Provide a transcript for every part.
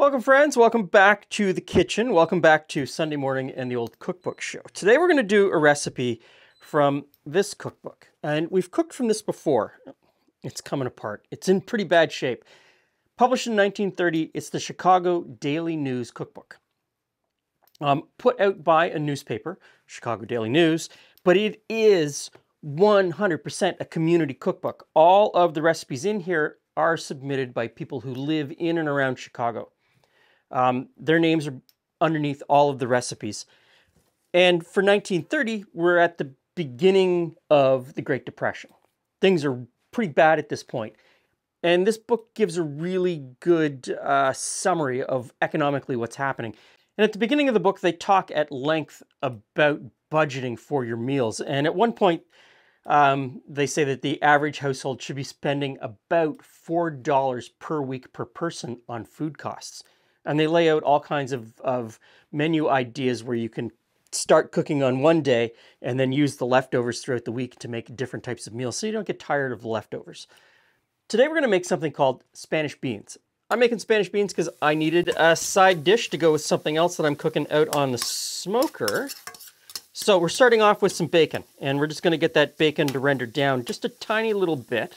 Welcome friends, welcome back to the kitchen. Welcome back to Sunday Morning and the Old Cookbook Show. Today we're going to do a recipe from this cookbook. And we've cooked from this before. It's coming apart. It's in pretty bad shape. Published in 1930, it's the Chicago Daily News Cookbook. Put out by a newspaper, Chicago Daily News, but it is 100% a community cookbook. All of the recipes in here are submitted by people who live in and around Chicago. Their names are underneath all of the recipes. And for 1930, we're at the beginning of the Great Depression. Things are pretty bad at this point. And this book gives a really good summary of economically what's happening. And at the beginning of the book, they talk at length about budgeting for your meals. And at one point, they say that the average household should be spending about $4 per week per person on food costs. And they lay out all kinds of menu ideas where you can start cooking on one day and then use the leftovers throughout the week to make different types of meals so you don't get tired of the leftovers. Today we're going to make something called Spanish beans. I'm making Spanish beans because I needed a side dish to go with something else that I'm cooking out on the smoker. So we're starting off with some bacon, and we're just going to get that bacon to render down just a tiny little bit.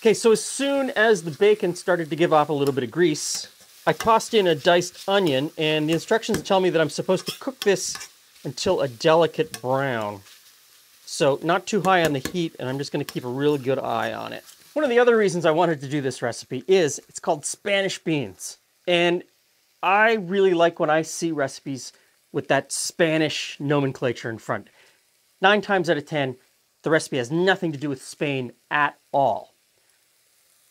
Okay, so as soon as the bacon started to give off a little bit of grease, I tossed in a diced onion, and the instructions tell me that I'm supposed to cook this until a delicate brown. So not too high on the heat, and I'm just going to keep a really good eye on it. One of the other reasons I wanted to do this recipe is it's called Spanish beans. And I really like when I see recipes with that Spanish nomenclature in front. 9 times out of 10, the recipe has nothing to do with Spain at all.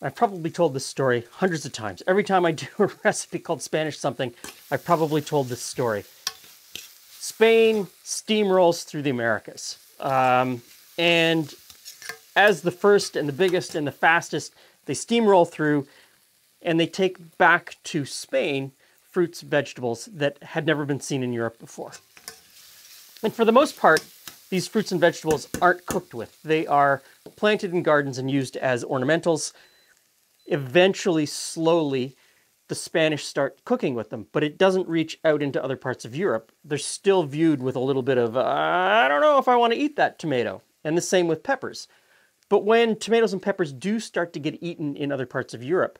I've probably told this story hundreds of times. Every time I do a recipe called Spanish something, I've probably told this story. Spain steamrolls through the Americas. And as the first and the biggest and the fastest, they steamroll through and they take back to Spain fruits and vegetables that had never been seen in Europe before. And for the most part, these fruits and vegetables aren't cooked with. They are planted in gardens and used as ornamentals. Eventually, slowly, the Spanish start cooking with them, but it doesn't reach out into other parts of Europe. They're still viewed with a little bit of, I don't know if I want to eat that tomato. And the same with peppers. But when tomatoes and peppers do start to get eaten in other parts of Europe,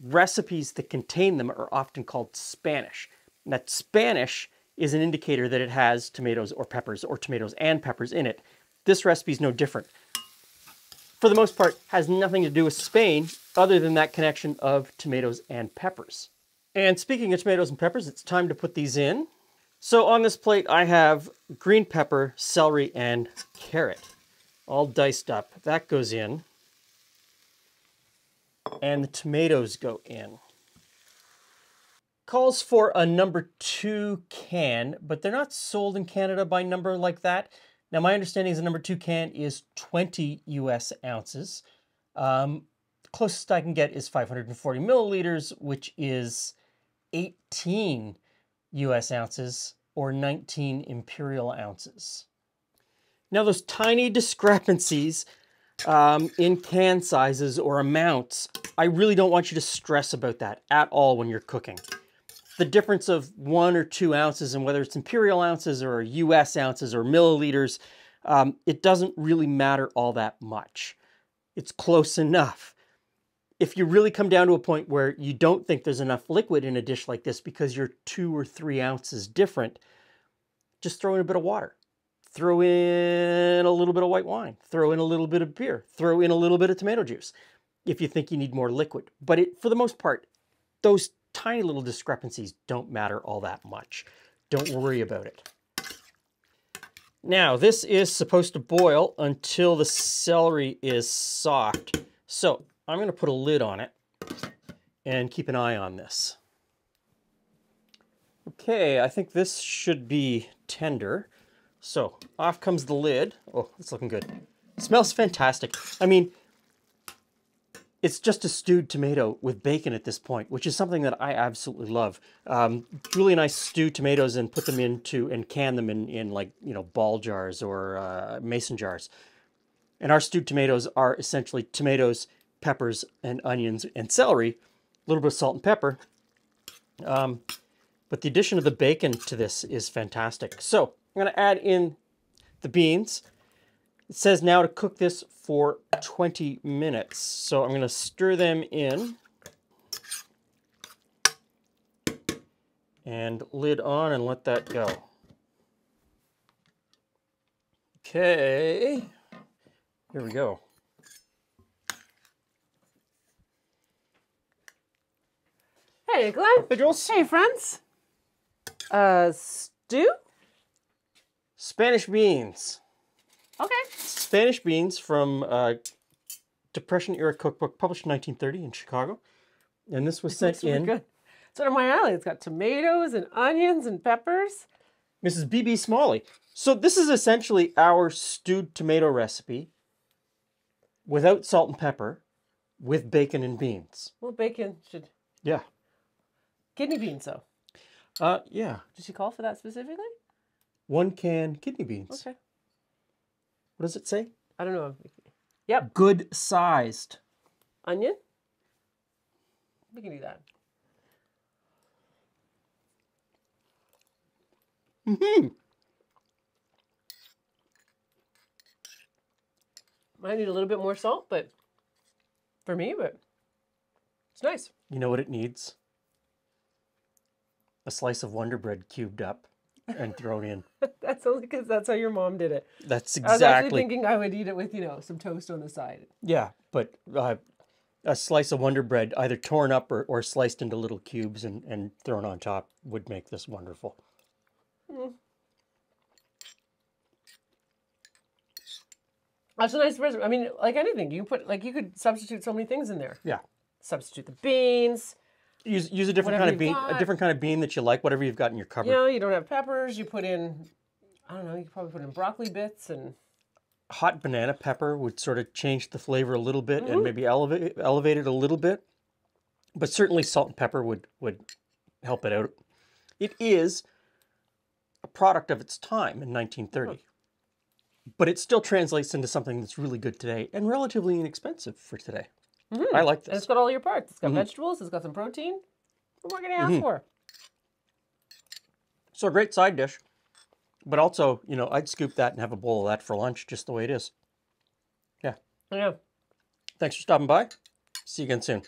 recipes that contain them are often called Spanish. And that Spanish is an indicator that it has tomatoes or tomatoes and peppers in it. This recipe is no different. For the most part, has nothing to do with Spain other than that connection of tomatoes and peppers. And speaking of tomatoes and peppers, it's time to put these in. So on this plate, I have green pepper, celery, and carrot, all diced up. That goes in. And the tomatoes go in. Calls for a number 2 can, but they're not sold in Canada by number like that. Now, my understanding is the number 2 can is 20 US ounces. The closest I can get is 540 milliliters, which is 18 US ounces or 19 imperial ounces. Now, those tiny discrepancies in can sizes or amounts, I really don't want you to stress about that at all when you're cooking. The difference of 1 or 2 ounces, and whether it's imperial ounces or US ounces or milliliters, it doesn't really matter all that much. It's close enough. If you really come down to a point where you don't think there's enough liquid in a dish like this because you're 2 or 3 ounces different, just throw in a bit of water. Throw in a little bit of white wine. Throw in a little bit of beer. Throw in a little bit of tomato juice if you think you need more liquid. But for the most part, those tiny little discrepancies don't matter all that much. Don't worry about it. Now, this is supposed to boil until the celery is soft. So I'm going to put a lid on it and keep an eye on this. Okay, I think this should be tender. So off comes the lid. Oh, it's looking good. It smells fantastic. I mean, it's just a stewed tomato with bacon at this point, which is something that I absolutely love. Really nice stewed tomatoes and put them into and can them in like, you know, ball jars or mason jars. And our stewed tomatoes are essentially tomatoes, peppers and onions and celery, a little bit of salt and pepper. But the addition of the bacon to this is fantastic. So I'm going to add in the beans. It says now to cook this for 20 minutes. So I'm going to stir them in. And lid on and let that go. Okay. Here we go. Hey, Glenn. Hey, Jules. Hey, friends. Stew? Spanish beans. Okay. Spanish beans from Depression Era Cookbook, published in 1930 in Chicago. And this was sent in. Good. It's right on my alley. It's got tomatoes and onions and peppers. Mrs. B.B. Smalley. So this is essentially our stewed tomato recipe without salt and pepper with bacon and beans. Well, bacon should... Yeah. Kidney beans, though. Yeah. Did she call for that specifically? 1 can kidney beans. Okay. What does it say? I don't know. Yep. Good sized. Onion? We can do that. Mm-hmm. Might need a little bit more salt, but for me, but it's nice. You know what it needs? A slice of Wonder Bread cubed up and thrown in. That's only because that's how your mom did it. That's I was actually exactly. thinking I would eat it with, some toast on the side. Yeah, but a slice of Wonder Bread, either torn up or sliced into little cubes and thrown on top, would make this wonderful. Mm. That's a nice recipe. I mean, like anything, you could substitute so many things in there. Yeah. Substitute the beans. Use a different Whatever kind of you've bean, got. a different kind of bean that you like, whatever you've got in your cupboard. You don't have peppers. You put in, I don't know, you could probably put in broccoli bits and... Hot banana pepper would sort of change the flavor a little bit and maybe elevate it a little bit. But certainly salt and pepper would help it out. It is a product of its time in 1930. But it still translates into something that's really good today and relatively inexpensive for today. I like And it's this. got all your parts. It's got vegetables. It's got some protein. What more can you ask for? So a great side dish. But also, I'd scoop that and have a bowl of that for lunch just the way it is. Yeah. Yeah. Thanks for stopping by. See you again soon.